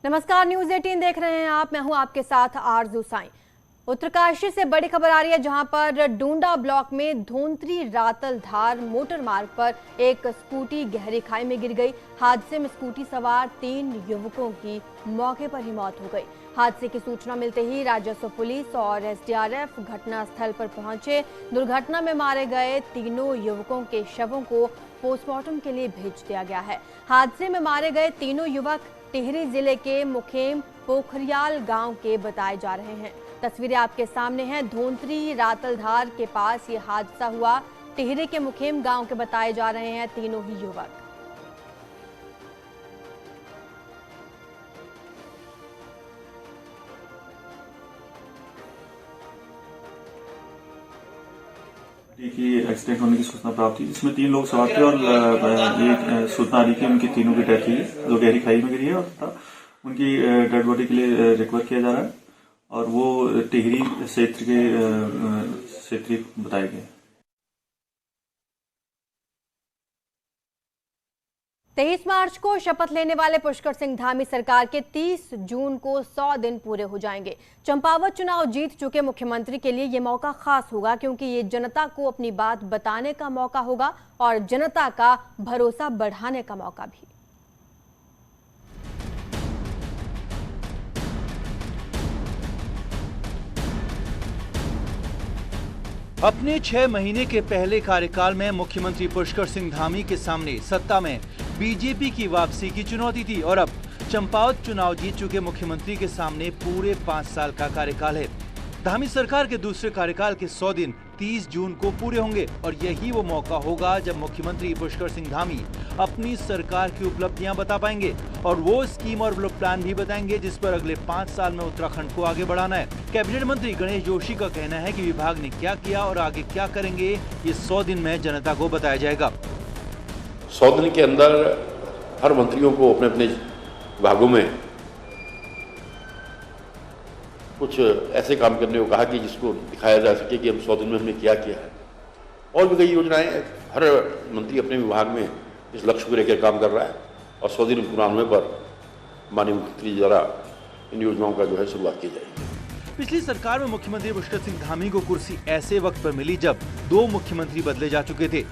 नमस्कार, न्यूज 18 देख रहे हैं आप। मैं हूं आपके साथ आरजू साई। उत्तरकाशी से बड़ी खबर आ रही है, जहां पर डूंडा ब्लॉक में धोंतरी रातलधार मोटर मार्ग पर एक स्कूटी गहरी खाई में गिर गई। हादसे में स्कूटी सवार 3 युवकों की मौके पर ही मौत हो गई। हादसे की सूचना मिलते ही राजस्व पुलिस और एसडीआरएफ घटनास्थल पर पहुंचे। दुर्घटना में मारे गए तीनों युवकों के शवों को पोस्टमार्टम के लिए भेज दिया गया है। हादसे में मारे गए तीनों युवक टिहरी जिले के मुखेम पोखरियाल गांव के बताए जा रहे हैं। तस्वीरें आपके सामने हैं। धोंतरी रातलधार के पास ये हादसा हुआ। टिहरी के मुखेम गांव के बताए जा रहे हैं तीनों ही युवक। की एक्सीडेंट होने की सूचना प्राप्त थी, जिसमें 3 लोग सवार थे और ये सूचना आ रही थी उनकी तीनों की डेथ हुई, जो गहरी खाई में गिरी है और उनकी डेड बॉडी के लिए रिकवर किया जा रहा है और वो टिहरी क्षेत्र के बताए गए। 23 मार्च को शपथ लेने वाले पुष्कर सिंह धामी सरकार के 30 जून को 100 दिन पूरे हो जाएंगे। चंपावत चुनाव जीत चुके मुख्यमंत्री के लिए ये मौका खास होगा, क्योंकि ये जनता को अपनी बात बताने का मौका होगा और जनता का भरोसा बढ़ाने का मौका भी। अपने 6 महीने के पहले कार्यकाल में मुख्यमंत्री पुष्कर सिंह धामी के सामने सत्ता में बीजेपी की वापसी की चुनौती थी और अब चंपावत चुनाव जीत चुके मुख्यमंत्री के सामने पूरे 5 साल का कार्यकाल है। धामी सरकार के दूसरे कार्यकाल के 100 दिन 30 जून को पूरे होंगे और यही वो मौका होगा जब मुख्यमंत्री पुष्कर सिंह धामी अपनी सरकार की उपलब्धियां बता पाएंगे और वो स्कीम और प्लान भी बताएंगे जिस पर अगले 5 साल में उत्तराखंड को आगे बढ़ाना है। कैबिनेट मंत्री गणेश जोशी का कहना है कि विभाग ने क्या किया और आगे क्या करेंगे, ये 100 दिन में जनता को बताया जाएगा। 100 दिन के अंदर हर मंत्रियों को अपने अपने विभागों में कुछ ऐसे काम करने को कहा कि जिसको दिखाया जा सके कि हम 100 दिन में हमने क्या किया है। और भी कई योजनाएं हर मंत्री अपने विभाग में इस लक्ष्य को लेकर काम कर रहा है और 100 दिन पूरा होने पर माननीय मुख्यमंत्री द्वारा इन योजनाओं का जो है शुरुआत की जाएगी। पिछली सरकार में मुख्यमंत्री पुष्कर सिंह धामी को कुर्सी ऐसे वक्त पर मिली जब 2 मुख्यमंत्री बदले जा चुके थे,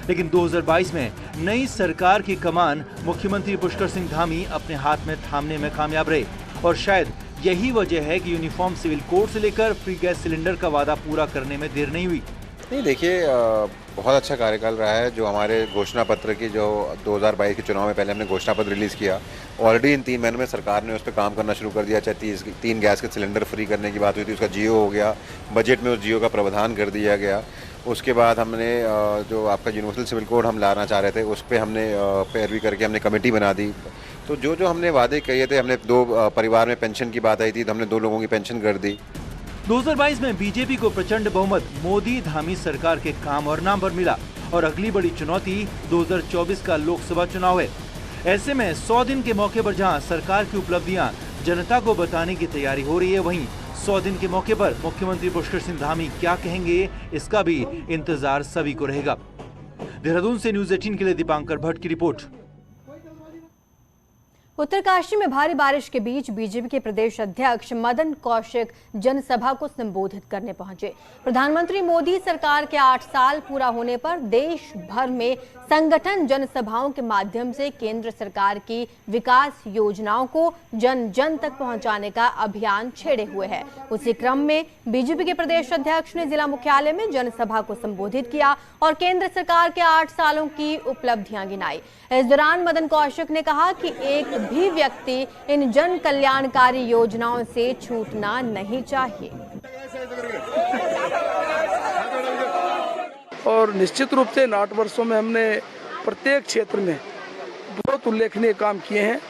लेकिन 2022 में नई सरकार की कमान मुख्यमंत्री पुष्कर सिंह धामी अपने हाथ में थामने में कामयाब रहे और शायद यही वजह है कि यूनिफॉर्म सिविल कोड से लेकर फ्री गैस सिलेंडर का वादा पूरा करने में देर नहीं हुई। नहीं, देखिए बहुत अच्छा कार्यकाल रहा है। जो हमारे घोषणा पत्र की जो 2022 के चुनाव में पहले हमने घोषणा पत्र रिलीज़ किया, ऑलरेडी इन 3 महीनों में सरकार ने उस पर काम करना शुरू कर दिया। चाहे 3 गैस के सिलेंडर फ्री करने की बात हुई थी, उसका जियो हो गया, बजट में उस जियो का प्रावधान कर दिया गया। उसके बाद हमने जो आपका यूनिवर्सल सिविल कोड हम लाना चाह रहे थे, उस पर हमने पैरवी करके हमने कमेटी बना दी। तो जो हमने वादे किए थे, हमने 2 परिवार में पेंशन की बात आई थी तो हमने 2 लोगों की पेंशन कर दी। 2022 में बीजेपी को प्रचंड बहुमत मोदी धामी सरकार के काम और नाम पर मिला और अगली बड़ी चुनौती 2024 का लोकसभा चुनाव है। ऐसे में 100 दिन के मौके पर जहां सरकार की उपलब्धियां जनता को बताने की तैयारी हो रही है, वहीं 100 दिन के मौके पर मुख्यमंत्री पुष्कर सिंह धामी क्या कहेंगे, इसका भी इंतजार सभी को रहेगा। देहरादून से न्यूज 18 के लिए दीपांकर भट्ट की रिपोर्ट। उत्तरकाशी में भारी बारिश के बीच बीजेपी के प्रदेश अध्यक्ष मदन कौशिक जनसभा को संबोधित करने पहुंचे। प्रधानमंत्री मोदी सरकार के 8 साल पूरा होने पर देश भर में संगठन जनसभाओं के माध्यम से केंद्र सरकार की विकास योजनाओं को जन जन तक पहुंचाने का अभियान छेड़े हुए है। उसी क्रम में बीजेपी के प्रदेश अध्यक्ष ने जिला मुख्यालय में जनसभा को संबोधित किया और केंद्र सरकार के 8 सालों की उपलब्धियां गिनाई। इस दौरान मदन कौशिक ने कहा कि एक भी व्यक्ति इन जन कल्याणकारी योजनाओं से छूटना नहीं चाहिए। और निश्चित रूप से इन 8 वर्षों में हमने प्रत्येक क्षेत्र में बहुत उल्लेखनीय काम किए हैं।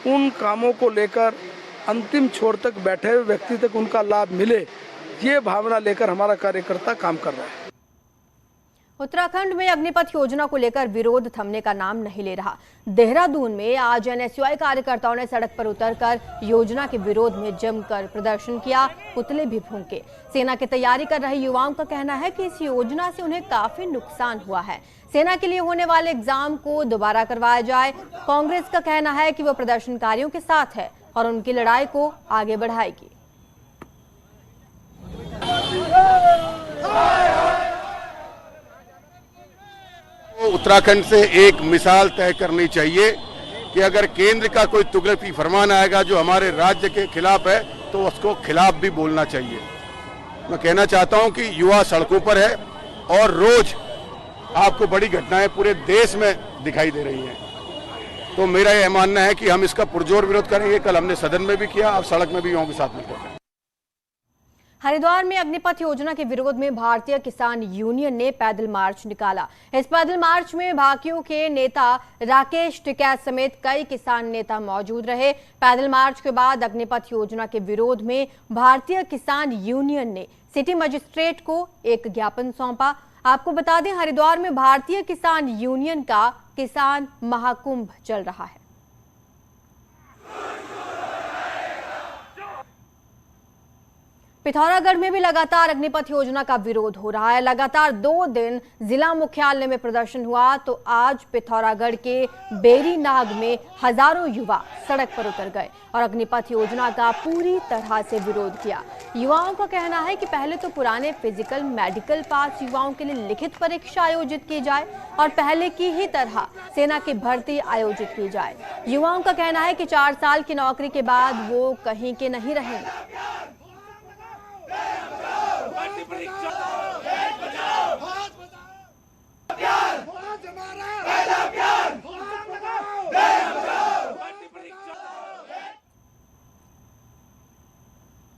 उन कामों को लेकर अंतिम छोर तक बैठे हुए व्यक्ति तक उनका लाभ मिले, ये भावना लेकर हमारा कार्यकर्ता काम कर रहा है। उत्तराखंड में अग्निपथ योजना को लेकर विरोध थमने का नाम नहीं ले रहा। देहरादून में आज एनएसयूआई कार्यकर्ताओं ने सड़क पर उतरकर योजना के विरोध में जमकर प्रदर्शन किया, पुतले भी फूंके। सेना की तैयारी कर रहे युवाओं का कहना है कि इस योजना से उन्हें काफी नुकसान हुआ है। सेना के लिए होने वाले एग्जाम को दोबारा करवाया जाए। कांग्रेस का कहना है कि वो प्रदर्शनकारियों के साथ है और उनकी लड़ाई को आगे बढ़ाएगी। उत्तराखंड से एक मिसाल तय करनी चाहिए कि अगर केंद्र का कोई तुगलकी फरमान आएगा जो हमारे राज्य के खिलाफ है तो उसको खिलाफ भी बोलना चाहिए। मैं कहना चाहता हूं कि युवा सड़कों पर है और रोज आपको बड़ी घटनाएं पूरे देश में दिखाई दे रही हैं। तो मेरा यह मानना है कि हम इसका पुरजोर विरोध करेंगे। कल हमने सदन में भी किया, अब सड़क में भी युवाओं के साथ मिलकर। हरिद्वार में अग्निपथ योजना के विरोध में भारतीय किसान यूनियन ने पैदल मार्च निकाला। इस पैदल मार्च में भाकियू के नेता राकेश टिकैत समेत कई किसान नेता मौजूद रहे। पैदल मार्च के बाद अग्निपथ योजना के विरोध में भारतीय किसान यूनियन ने सिटी मजिस्ट्रेट को एक ज्ञापन सौंपा। आपको बता दें, हरिद्वार में भारतीय किसान यूनियन का किसान महाकुंभ चल रहा है। पिथौरागढ़ में भी लगातार अग्निपथ योजना का विरोध हो रहा है। लगातार 2 दिन जिला मुख्यालय में प्रदर्शन हुआ तो आज पिथौरागढ़ के बेरीनाग में हजारों युवा सड़क पर उतर गए और अग्निपथ योजना का पूरी तरह से विरोध किया। युवाओं का कहना है कि पहले तो पुराने फिजिकल मेडिकल पास युवाओं के लिए लिखित परीक्षा आयोजित की जाए और पहले की ही तरह सेना की भर्ती आयोजित की जाए। युवाओं का कहना है कि 4 साल की नौकरी के बाद वो कहीं के नहीं रहेंगे।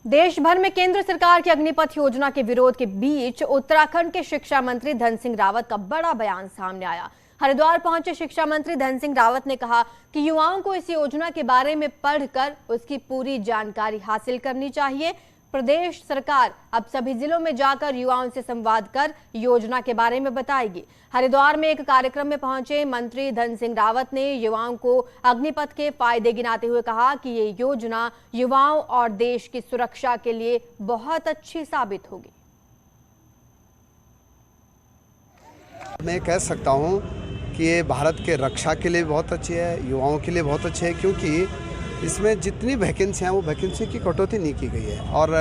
देश भर में केंद्र सरकार की अग्निपथ योजना के विरोध के बीच उत्तराखंड के शिक्षा मंत्री धन सिंह रावत का बड़ा बयान सामने आया। हरिद्वार पहुंचे शिक्षा मंत्री धन सिंह रावत ने कहा कि युवाओं को इस योजना के बारे में पढ़कर उसकी पूरी जानकारी हासिल करनी चाहिए। प्रदेश सरकार अब सभी जिलों में जाकर युवाओं से संवाद कर योजना के बारे में बताएगी। हरिद्वार में एक कार्यक्रम में पहुंचे मंत्री धन सिंह रावत ने युवाओं को अग्निपथ के फायदे गिनाते हुए कहा कि ये योजना युवाओं और देश की सुरक्षा के लिए बहुत अच्छी साबित होगी। मैं कह सकता हूं कि ये भारत के रक्षा के लिए बहुत अच्छी है, युवाओं के लिए बहुत अच्छी है, क्योंकि इसमें जितनी वैकेंसी हैं वो वैकेंसी की कटौती नहीं की गई है। और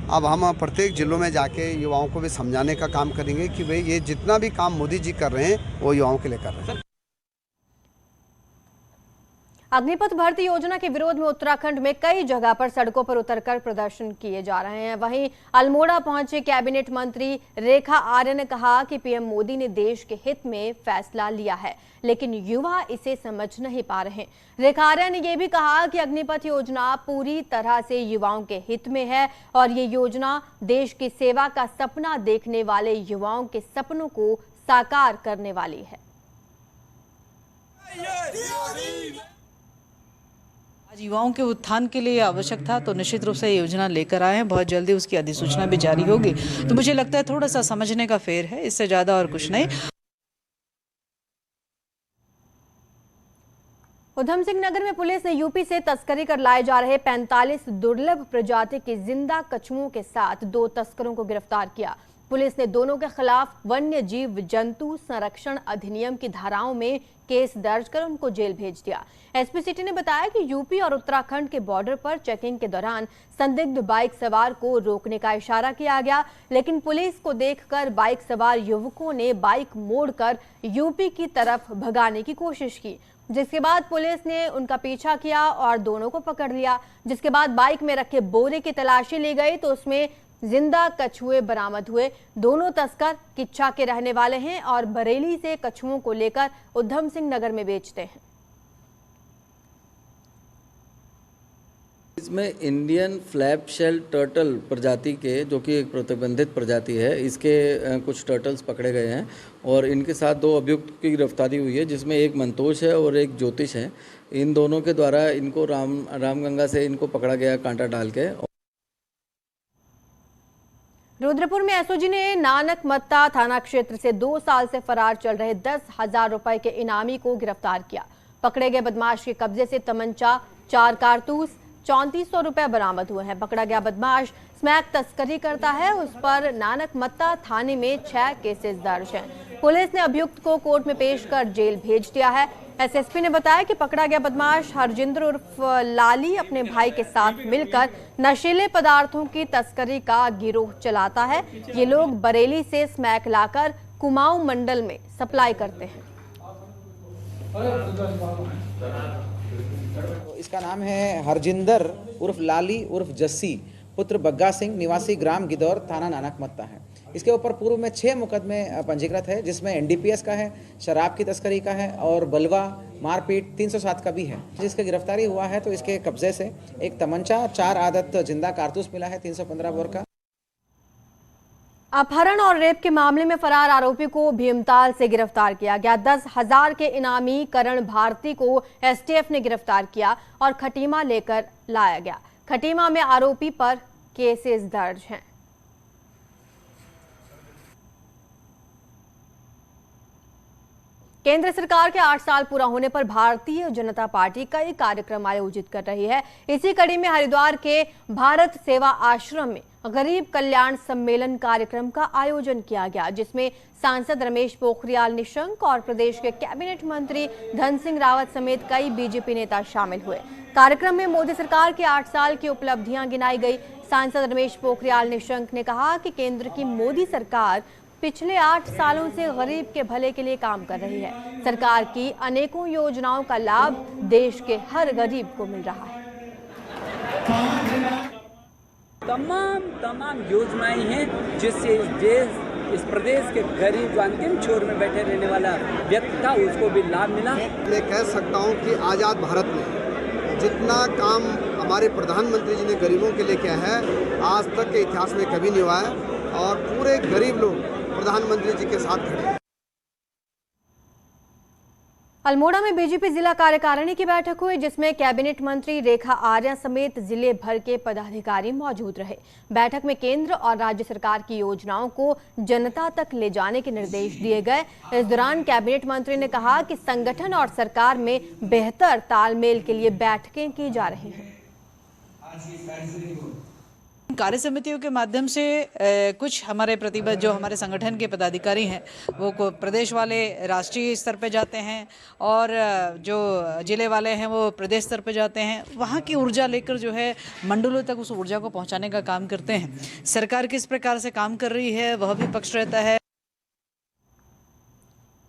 अब हम प्रत्येक जिलों में जाके युवाओं को भी समझाने का काम करेंगे कि भाई ये जितना भी काम मोदी जी कर रहे हैं वो युवाओं के लिए कर रहे हैं। अग्निपथ भर्ती योजना के विरोध में उत्तराखंड में कई जगह पर सड़कों पर उतरकर प्रदर्शन किए जा रहे हैं। वहीं अल्मोड़ा पहुंचे कैबिनेट मंत्री रेखा आर्य ने कहा कि पीएम मोदी ने देश के हित में फैसला लिया है, लेकिन युवा इसे समझ नहीं पा रहे। रेखा आर्य ने यह भी कहा कि अग्निपथ योजना पूरी तरह से युवाओं के हित में है और ये योजना देश की सेवा का सपना देखने वाले युवाओं के सपनों को साकार करने वाली है। आज युवाओं के उत्थान के लिए आवश्यक था तो निश्चित रूप से योजना लेकर आए हैं। बहुत जल्दी उसकी अधिसूचना भी जारी होगी। तो मुझे लगता है थोड़ा सा समझने का फेर है, इससे ज़्यादा और कुछ नहीं। उधम सिंह नगर में पुलिस ने यूपी से तस्करी कर लाए जा रहे 45 दुर्लभ प्रजाति के जिंदा कछुओं के साथ 2 तस्करों को गिरफ्तार किया। पुलिस ने दोनों के खिलाफ वन्य जीव जंतु संरक्षण अधिनियम की धाराओं में केस दर्ज कर उनको जेल भेज दिया। एसपी सिटी ने बताया कि यूपी और उत्तराखंड के बॉर्डर पर चेकिंग के दौरान संदिग्ध बाइक सवार को रोकने का इशारा किया गया, लेकिन पुलिस को देखकर बाइक सवार युवकों ने बाइक मोड़कर यूपी की तरफ भगाने की कोशिश की, जिसके बाद पुलिस ने उनका पीछा किया और दोनों को पकड़ लिया। जिसके बाद बाइक में रखे बोरे की तलाशी ली गई तो उसमें जिंदा कछुए बरामद हुए। दोनों तस्कर किच्छा के रहने वाले हैं और बरेली से कछुओं को लेकर उधम सिंह नगर में बेचते हैं। इसमें इंडियन फ्लैप शेल टर्टल प्रजाति के, जो कि एक प्रतिबंधित प्रजाति है, इसके कुछ टर्टल्स पकड़े गए हैं और इनके साथ 2 अभियुक्त की गिरफ्तारी हुई है, जिसमें एक मंतोष है और एक ज्योतिष है। इन दोनों के द्वारा इनको रामगंगा से इनको पकड़ा गया कांटा डाल के। रुद्रपुर में एसओजी ने नानक मत्ता थाना क्षेत्र से 2 साल से फरार चल रहे 10,000 रुपए के इनामी को गिरफ्तार किया। पकड़े गए बदमाश के कब्जे से तमंचा, 4 कारतूस, 3400 रुपए बरामद हुए हैं। पकड़ा गया बदमाश स्मैक तस्करी करता है। उस पर नानक मत्ता थाने में 6 केसेस दर्ज हैं। पुलिस ने अभियुक्त को कोर्ट में पेश कर जेल भेज दिया है। एसएसपी ने बताया कि पकड़ा गया बदमाश हरजिंदर उर्फ लाली अपने भाई के साथ मिलकर नशीले पदार्थों की तस्करी का गिरोह चलाता है। ये लोग बरेली से स्मैक लाकर कुमाऊं मंडल में सप्लाई करते हैं। इसका नाम है हरजिंदर उर्फ लाली उर्फ जस्सी पुत्र बग्गा सिंह निवासी ग्राम गिदौर थाना नानकमत्ता है। इसके ऊपर पूर्व में 6 मुकदमे पंजीकृत है, जिसमें एनडीपीएस का है, शराब की तस्करी का है और बलवा मारपीट 307 का भी है। जिसकी गिरफ्तारी हुआ है तो इसके कब्जे से एक तमंचा, 4 आदत जिंदा कारतूस मिला है 315 बोर का। अपहरण और रेप के मामले में फरार आरोपी को भीमताल से गिरफ्तार किया गया। 10,000 के इनामी करण भारती को एसटीएफ ने गिरफ्तार किया और खटीमा लेकर लाया गया। खटीमा में आरोपी पर केसेस दर्ज हैं। केंद्र सरकार के 8 साल पूरा होने पर भारतीय जनता पार्टी कई कार्यक्रम आयोजित कर रही है। इसी कड़ी में हरिद्वार के भारत सेवा आश्रम में गरीब कल्याण सम्मेलन कार्यक्रम का आयोजन किया गया, जिसमें सांसद रमेश पोखरियाल निशंक और प्रदेश के कैबिनेट मंत्री धन सिंह रावत समेत कई बीजेपी नेता शामिल हुए। कार्यक्रम में मोदी सरकार के 8 साल की उपलब्धियां गिनाई गई। सांसद रमेश पोखरियाल निशंक ने कहा कि केंद्र की मोदी सरकार पिछले 8 सालों से गरीब के भले के लिए काम कर रही है। सरकार की अनेकों योजनाओं का लाभ देश के हर गरीब को मिल रहा है। तमाम योजनाएं हैं जिससे इस प्रदेश के गरीब जो अंतिम छोर में बैठे रहने वाला व्यक्ति था उसको भी लाभ मिला। मैं कह सकता हूं कि आज़ाद भारत में जितना काम हमारे प्रधानमंत्री जी ने गरीबों के लिए किया है आज तक के इतिहास में कभी नहीं हुआ है और पूरे गरीब लोग प्रधानमंत्री जी के साथ खड़े हैं। अल्मोड़ा में बीजेपी जिला कार्यकारिणी की बैठक हुई, जिसमें कैबिनेट मंत्री रेखा आर्या समेत जिले भर के पदाधिकारी मौजूद रहे। बैठक में केंद्र और राज्य सरकार की योजनाओं को जनता तक ले जाने के निर्देश दिए गए। इस दौरान कैबिनेट मंत्री ने कहा कि संगठन और सरकार में बेहतर तालमेल के लिए बैठकें की जा रही हैं। कार्य समितियों के माध्यम से कुछ हमारे प्रतिबद्ध जो हमारे संगठन के पदाधिकारी हैं वो प्रदेश वाले राष्ट्रीय स्तर पे जाते हैं और जो जिले वाले हैं वो प्रदेश स्तर पे जाते हैं। वहाँ की ऊर्जा लेकर जो है मंडलों तक उस ऊर्जा को पहुँचाने का काम करते हैं। सरकार किस प्रकार से काम कर रही है वह भी पक्ष रहता है।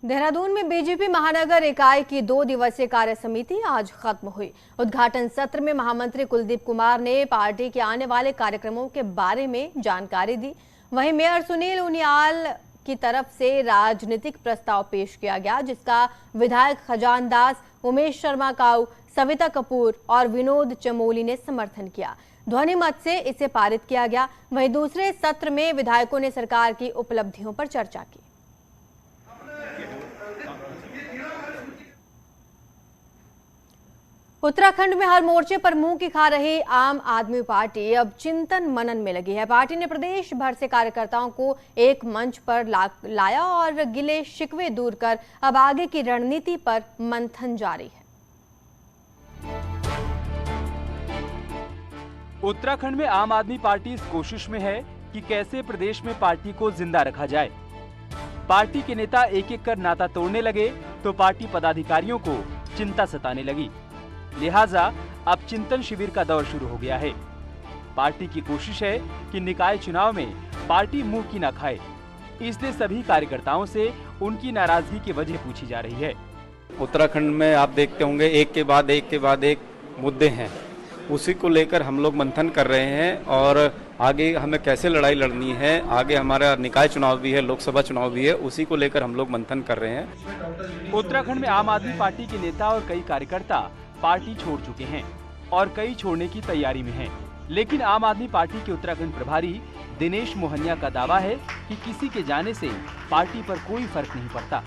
देहरादून में बीजेपी महानगर इकाई की 2 दिवसीय कार्य समिति आज खत्म हुई। उद्घाटन सत्र में महामंत्री कुलदीप कुमार ने पार्टी के आने वाले कार्यक्रमों के बारे में जानकारी दी। वहीं मेयर सुनील उनियाल की तरफ से राजनीतिक प्रस्ताव पेश किया गया, जिसका विधायक खजान दास, उमेश शर्मा काऊ, सविता कपूर और विनोद चमोली ने समर्थन किया। ध्वनि मत से इसे पारित किया गया। वहीं दूसरे सत्र में विधायकों ने सरकार की उपलब्धियों पर चर्चा की। उत्तराखंड में हर मोर्चे पर मुंह की खा रही आम आदमी पार्टी अब चिंतन मनन में लगी है। पार्टी ने प्रदेश भर से कार्यकर्ताओं को एक मंच पर लाया और गिले शिकवे दूर कर अब आगे की रणनीति पर मंथन जारी है। उत्तराखंड में आम आदमी पार्टी इस कोशिश में है कि कैसे प्रदेश में पार्टी को जिंदा रखा जाए। पार्टी के नेता एक एक कर नाता तोड़ने लगे तो पार्टी पदाधिकारियों को चिंता सताने लगी। लिहाजा अब चिंतन शिविर का दौर शुरू हो गया है। पार्टी की कोशिश है कि निकाय चुनाव में पार्टी मुंह की न खाए, इसलिए सभी कार्यकर्ताओं से उनकी नाराजगी की वजह पूछी जा रही है। उत्तराखंड में आप देखते होंगे एक के बाद एक मुद्दे हैं, उसी को लेकर हम लोग मंथन कर रहे हैं और आगे हमें कैसे लड़ाई लड़नी है। आगे हमारा निकाय चुनाव भी है, लोकसभा चुनाव भी है, उसी को लेकर हम लोग मंथन कर रहे हैं। उत्तराखंड में आम आदमी पार्टी के नेता और कई कार्यकर्ता पार्टी छोड़ चुके हैं और कई छोड़ने की तैयारी में हैं। लेकिन आम आदमी पार्टी के उत्तराखंड प्रभारी दिनेश मोहनिया का दावा है कि किसी के जाने से पार्टी पर कोई फर्क नहीं पड़ता।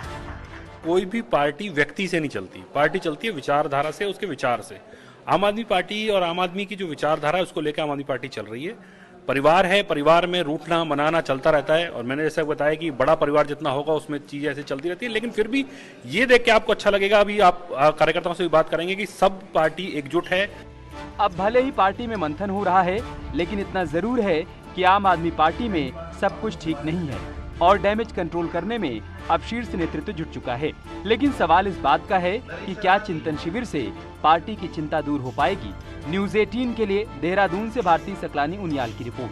कोई भी पार्टी व्यक्ति से नहीं चलती, पार्टी चलती है विचारधारा से, उसके विचार से। आम आदमी पार्टी और आम आदमी की जो विचारधारा है उसको लेकर आम आदमी पार्टी चल रही है। परिवार है, परिवार में रूठना मनाना चलता रहता है और मैंने जैसा बताया कि बड़ा परिवार जितना होगा उसमें चीजें ऐसे चलती रहती है। लेकिन फिर भी ये देख के आपको अच्छा लगेगा, अभी आप कार्यकर्ताओं से भी बात करेंगे कि सब पार्टी एकजुट है। अब भले ही पार्टी में मंथन हो रहा है, लेकिन इतना जरूर है कि आम आदमी पार्टी में सब कुछ ठीक नहीं है। और डैमेज कंट्रोल करने में अब शीर्ष नेतृत्व जुट चुका है। लेकिन सवाल इस बात का है कि क्या चिंतन शिविर से पार्टी की चिंता दूर हो पाएगी। न्यूज़ 18 के लिए देहरादून से भारती सकलानी उनियाल की रिपोर्ट।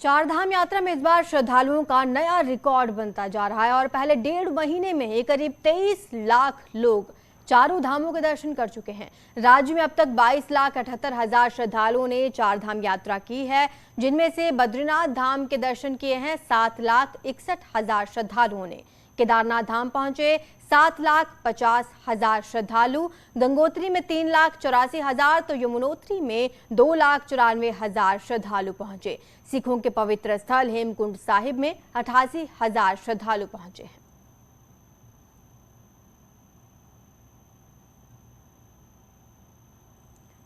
चारधाम यात्रा में इस बार श्रद्धालुओं का नया रिकॉर्ड बनता जा रहा है और पहले 1.5 महीने में ही करीब 23 लाख लोग चारों धामों के दर्शन कर चुके हैं। राज्य में अब तक 22,78,000 श्रद्धालुओं ने चारधाम यात्रा की है, जिनमें से बद्रीनाथ धाम के दर्शन किए हैं 7,61,000 श्रद्धालुओं ने। केदारनाथ धाम पहुंचे 7,50,000 श्रद्धालु। गंगोत्री में 3,84,000 तो यमुनोत्री में 2,94,000 श्रद्धालु पहुंचे। सिखों के पवित्र स्थल हेमकुंड साहिब में 88,000 श्रद्धालु पहुंचे हैं।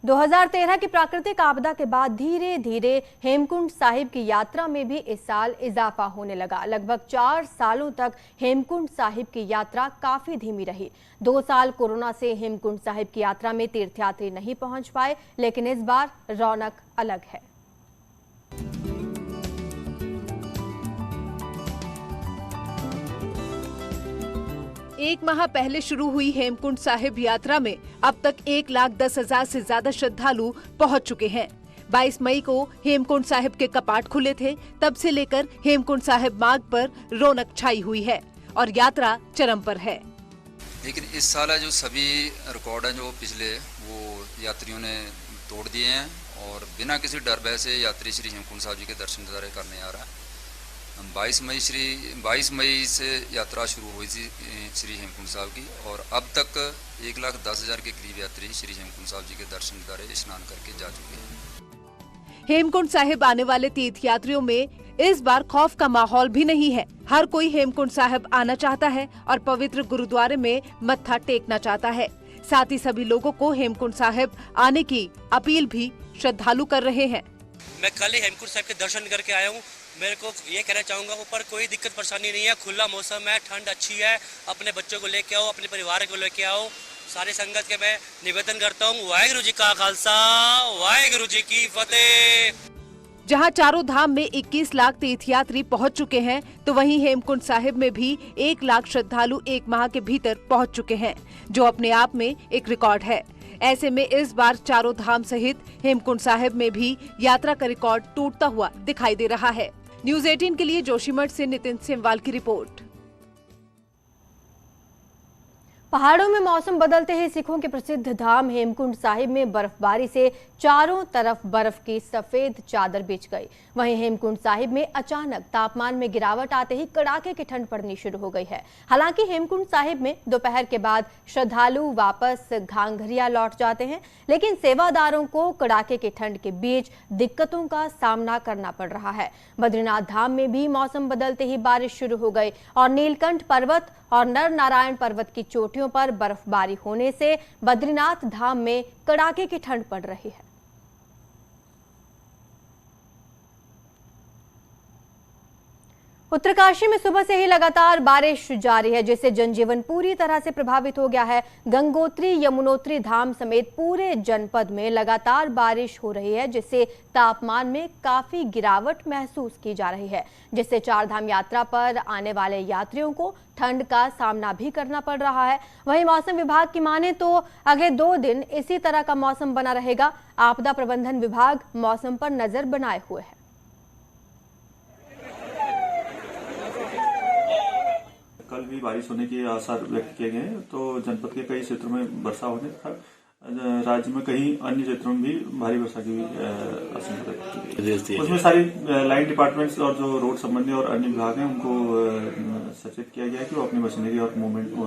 – 2013 की प्राकृतिक आपदा के बाद धीरे धीरे हेमकुंड साहिब की यात्रा में भी इस साल इजाफा होने लगा। लगभग 4 सालों तक हेमकुंड साहिब की यात्रा काफी धीमी रही। 2 साल कोरोना से हेमकुंड साहिब की यात्रा में तीर्थयात्री नहीं पहुंच पाए, लेकिन इस बार रौनक अलग है। एक माह पहले शुरू हुई हेमकुंड साहिब यात्रा में अब तक 1,10,000 से ज्यादा श्रद्धालु पहुंच चुके हैं। 22 मई को हेमकुंड साहिब के कपाट खुले थे, तब से लेकर हेमकुंड साहिब मार्ग पर रौनक छाई हुई है और यात्रा चरम पर है। लेकिन इस साल जो सभी रिकॉर्ड हैं जो पिछले वो यात्रियों ने तोड़ दिए हैं और बिना किसी डर भय से यात्री श्री हेमकुंड साहिब जी के दर्शन करने आ रहा है। 22 मई से यात्रा शुरू हुई थी श्री हेमकुंड साहिब की और अब तक 1,10,000 के करीब यात्री श्री हेमकुंड साहिब जी के दर्शन स्नान करके जा चुके हैं। हेमकुंड साहिब आने वाले तीर्थयात्रियों में इस बार खौफ का माहौल भी नहीं है। हर कोई हेमकुंड साहिब आना चाहता है और पवित्र गुरुद्वारे में मत्था टेकना चाहता है। साथ ही सभी लोगों को हेमकुंड साहिब आने की अपील भी श्रद्धालु कर रहे हैं। मैं कल ही हेमकुंड साहिब के दर्शन करके आया हूँ। मेरे को ये कहना चाहूँगा ऊपर कोई दिक्कत परेशानी नहीं है, खुला मौसम है, ठंड अच्छी है। अपने बच्चों को लेके आओ, अपने परिवार को लेके आओ। सारी संगत के मैं निवेदन करता हूँ, वाहेगुरु जी का खालसा, वाहेगुरु जी की फतेह। जहां चारों धाम में 21 लाख तीर्थयात्री पहुंच चुके हैं, तो वहीं हेमकुंड साहिब में भी 1 लाख श्रद्धालु 1 माह के भीतर पहुंच चुके हैं, जो अपने आप में एक रिकॉर्ड है। ऐसे में इस बार चारों धाम सहित हेमकुंड साहिब में भी यात्रा का रिकॉर्ड टूटता हुआ दिखाई दे रहा है। न्यूज़ 18 के लिए जोशीमठ से नितिन सेमवाल की रिपोर्ट। पहाड़ों में मौसम बदलते ही सिखों के प्रसिद्ध धाम हेमकुंड साहिब में बर्फबारी से चारों तरफ बर्फ की सफेद चादर बिछ गई। वहीं हेमकुंड साहिब में अचानक तापमान में गिरावट आते ही कड़ाके की ठंड पड़नी शुरू हो गई है। हालांकि हेमकुंड साहिब में दोपहर के बाद श्रद्धालु वापस घांघरिया लौट जाते हैं, लेकिन सेवादारों को कड़ाके की ठंड के बीच दिक्कतों का सामना करना पड़ रहा है। बद्रीनाथ धाम में भी मौसम बदलते ही बारिश शुरू हो गई और नीलकंठ पर्वत और नर नारायण पर्वत की चोटियों पर बर्फबारी होने से बद्रीनाथ धाम में कड़ाके की ठंड पड़ रही है। उत्तरकाशी में सुबह से ही लगातार बारिश जारी है, जिससे जनजीवन पूरी तरह से प्रभावित हो गया है। गंगोत्री, यमुनोत्री धाम समेत पूरे जनपद में लगातार बारिश हो रही है, जिससे तापमान में काफी गिरावट महसूस की जा रही है, जिससे चारधाम यात्रा पर आने वाले यात्रियों को ठंड का सामना भी करना पड़ रहा है। वहीं मौसम विभाग की माने तो अगले 2 दिन इसी तरह का मौसम बना रहेगा। आपदा प्रबंधन विभाग मौसम पर नजर बनाए हुए है। कल भी बारिश होने के आसार व्यक्त किए गए हैं, तो जनपद के कई क्षेत्रों में वर्षा होने तथा राज्य में कई अन्य क्षेत्रों में भी भारी वर्षा की आशंका व्यक्त की गई। उसमें सारी लाइन डिपार्टमेंट्स और जो रोड संबंधी और अन्य विभाग हैं उनको सचेत किया गया है कि वो अपनी मशीनरी और मूवमेंट को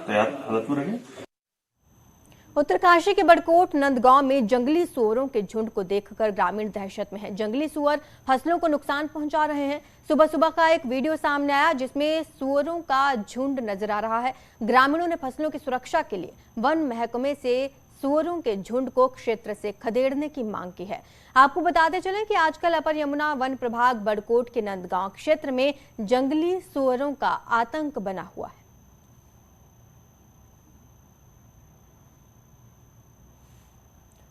तैयार हालत में रखें। उत्तरकाशी के बड़कोट नंदगांव में जंगली सुअरों के झुंड को देखकर ग्रामीण दहशत में हैं। जंगली सुअर फसलों को नुकसान पहुंचा रहे हैं। सुबह सुबह का एक वीडियो सामने आया जिसमें सुअरों का झुंड नजर आ रहा है। ग्रामीणों ने फसलों की सुरक्षा के लिए वन महकमे से सुअरों के झुंड को क्षेत्र से खदेड़ने की मांग की है। आपको बताते चलें कि आजकल अपर यमुना वन प्रभाग बड़कोट के नंदगांव क्षेत्र में जंगली सुअरों का आतंक बना हुआ है।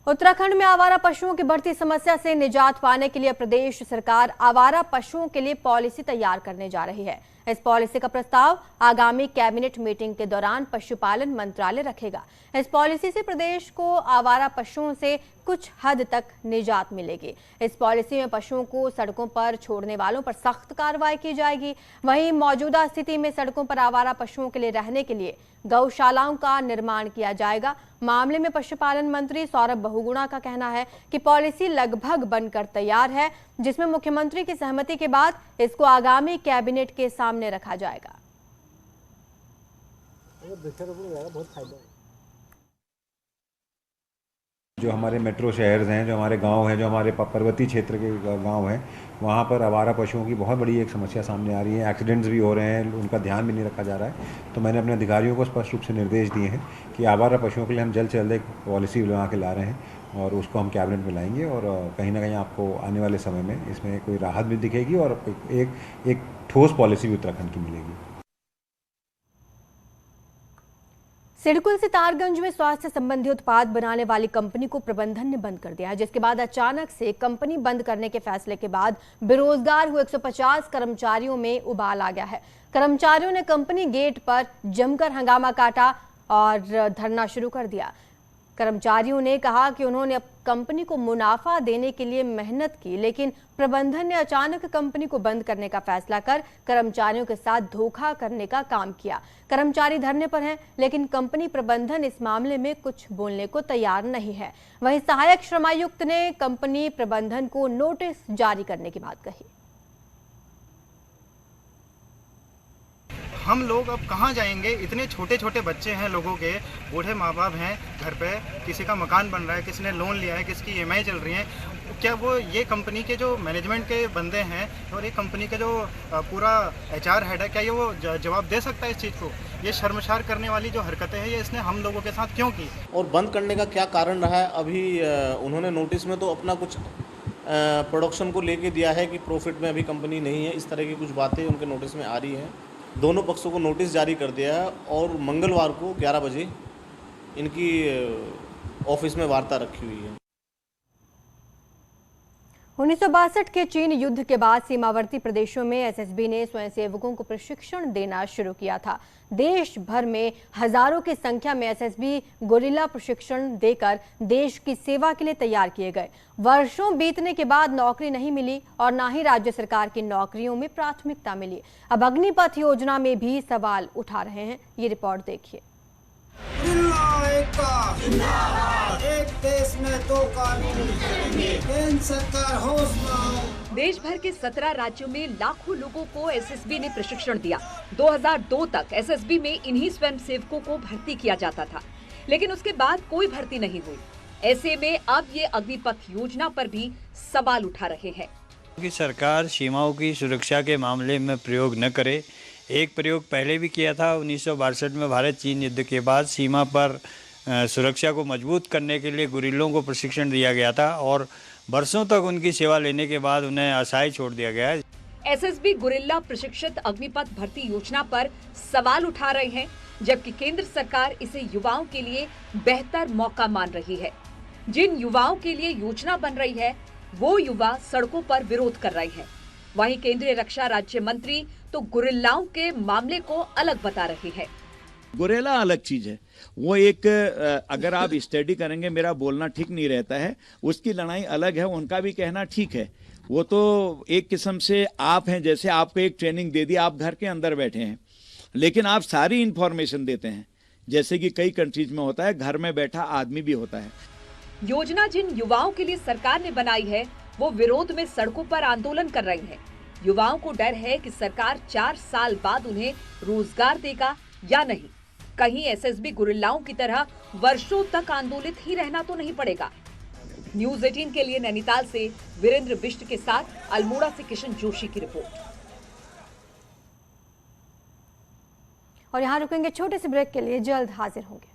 उत्तराखंड में आवारा पशुओं की बढ़ती समस्या से निजात पाने के लिए प्रदेश सरकार आवारा पशुओं के लिए पॉलिसी तैयार करने जा रही है। इस पॉलिसी का प्रस्ताव आगामी कैबिनेट मीटिंग के दौरान पशुपालन मंत्रालय रखेगा। इस पॉलिसी से प्रदेश को आवारा पशुओं से कुछ हद तक निजात मिलेगी। इस पॉलिसी में पशुओं को सड़कों पर छोड़ने वालों पर सख्त कार्रवाई की जाएगी। वहीं मौजूदा स्थिति में सड़कों पर आवारा पशुओं के लिए रहने के लिए गौशालाओं का निर्माण किया जाएगा। मामले में पशुपालन मंत्री सौरभ बहुगुणा का कहना है कि पॉलिसी लगभग बनकर तैयार है, जिसमें मुख्यमंत्री की सहमति के बाद इसको आगामी कैबिनेट के सामने रखा जाएगा। जो हमारे मेट्रो शहर हैं, जो हमारे गांव हैं, जो हमारे पर्वतीय क्षेत्र के गांव हैं, वहाँ पर आवारा पशुओं की बहुत बड़ी एक समस्या सामने आ रही है। एक्सीडेंट्स भी हो रहे हैं, उनका ध्यान भी नहीं रखा जा रहा है। तो मैंने अपने अधिकारियों को स्पष्ट रूप से निर्देश दिए हैं कि आवारा पशुओं के लिए हम जल्द से जल्द एक पॉलिसी बना के ला रहे हैं और उसको हम कैबिनेट में लाएंगे और कहीं ना कहीं आपको आने वाले समय में इसमें कोई राहत भी दिखेगी और एक ठोस पॉलिसी भी उत्तराखंड की मिलेगी। सिडकुल सितारगंज में स्वास्थ्य संबंधी उत्पाद बनाने वाली कंपनी को प्रबंधन ने बंद कर दिया है, जिसके बाद अचानक से कंपनी बंद करने के फैसले के बाद बेरोजगार हुए 150 कर्मचारियों में उबाल आ गया है। कर्मचारियों ने कंपनी गेट पर जमकर हंगामा काटा और धरना शुरू कर दिया। कर्मचारियों ने कहा कि उन्होंने कंपनी को मुनाफा देने के लिए मेहनत की, लेकिन प्रबंधन ने अचानक कंपनी को बंद करने का फैसला कर कर्मचारियों के साथ धोखा करने का काम किया। कर्मचारी धरने पर हैं, लेकिन कंपनी प्रबंधन इस मामले में कुछ बोलने को तैयार नहीं है। वहीं सहायक श्रमायुक्त ने कंपनी प्रबंधन को नोटिस जारी करने की बात कही। हम लोग अब कहाँ जाएंगे? इतने छोटे छोटे बच्चे हैं लोगों के, बूढ़े माँ बाप हैं घर पे, किसी का मकान बन रहा है, किसी ने लोन लिया है, किसकी EMI चल रही है। क्या वो ये कंपनी के जो मैनेजमेंट के बंदे हैं और ये कंपनी का जो पूरा HR हेड है, क्या ये वो जवाब दे सकता है इस चीज़ को? ये शर्मसार करने वाली जो हरकतें हैं ये इसने हम लोगों के साथ क्यों की? और बंद करने का क्या कारण रहा है? अभी उन्होंने नोटिस में तो अपना कुछ प्रोडक्शन को लेके दिया है कि प्रॉफिट में अभी कंपनी नहीं है, इस तरह की कुछ बातें उनके नोटिस में आ रही हैं। दोनों पक्षों को नोटिस जारी कर दिया है और मंगलवार को 11 बजे इनकी ऑफिस में वार्ता रखी हुई है। 1962 के चीन युद्ध के बाद सीमावर्ती प्रदेशों में SSB ने स्वयंसेवकों को प्रशिक्षण देना शुरू किया था। देश भर में हजारों की संख्या में SSB गोरिल्ला प्रशिक्षण देकर देश की सेवा के लिए तैयार किए गए। वर्षों बीतने के बाद नौकरी नहीं मिली और ना ही राज्य सरकार की नौकरियों में प्राथमिकता मिली। अब अग्निपथ योजना में भी सवाल उठा रहे हैं। ये रिपोर्ट देखिए। एक देश में दो कानून, केंद्र सरकार होश में। देश भर के 17 राज्यों में लाखों लोगों को SSB ने प्रशिक्षण दिया। 2002 तक SSB में इन्हीं स्वयंसेवकों को भर्ती किया जाता था, लेकिन उसके बाद कोई भर्ती नहीं हुई। ऐसे में अब ये अग्निपथ योजना पर भी सवाल उठा रहे हैं कि सरकार सीमाओं की सुरक्षा के मामले में प्रयोग न करे। एक प्रयोग पहले भी किया था 1962 में भारत चीन युद्ध के बाद सीमा पर सुरक्षा को मजबूत करने के लिए गुरिल्लों को प्रशिक्षण दिया गया था और वर्षों तक उनकी सेवा लेने के बाद उन्हें असहाय छोड़ दिया गया है। SSB गुरिल्ला प्रशिक्षित अग्निपथ भर्ती योजना पर सवाल उठा रहे हैं, जबकि केंद्र सरकार इसे युवाओं के लिए बेहतर मौका मान रही है। जिन युवाओं के लिए योजना बन रही है वो युवा सड़कों पर विरोध कर रहे हैं। वहीं केंद्रीय रक्षा राज्य मंत्री तो गुरिल्लाओं के मामले को अलग बता रहे हैं। गुरिल्ला अलग चीज है, वो एक अगर आप स्टडी करेंगे, मेरा बोलना ठीक नहीं रहता है, उसकी लड़ाई अलग है, उनका भी कहना ठीक है। वो तो एक किस्म से आप हैं, जैसे आपको एक ट्रेनिंग दे दी, आप घर के अंदर बैठे हैं, लेकिन आप सारी इंफॉर्मेशन देते हैं, जैसे कि कई कंट्रीज में होता है, घर में बैठा आदमी भी होता है। योजना जिन युवाओं के लिए सरकार ने बनाई है वो विरोध में सड़कों पर आंदोलन कर रही है। युवाओं को डर है कि सरकार 4 साल बाद उन्हें रोजगार देगा या नहीं। कहीं SSB गुरिल्लाओं की तरह वर्षों तक आंदोलित ही रहना तो नहीं पड़ेगा। न्यूज़ 18 के लिए नैनीताल से वीरेंद्र बिष्ट के साथ अल्मोड़ा से किशन जोशी की रिपोर्ट। और यहाँ रुकेंगे छोटे से ब्रेक के लिए, जल्द हाजिर होंगे।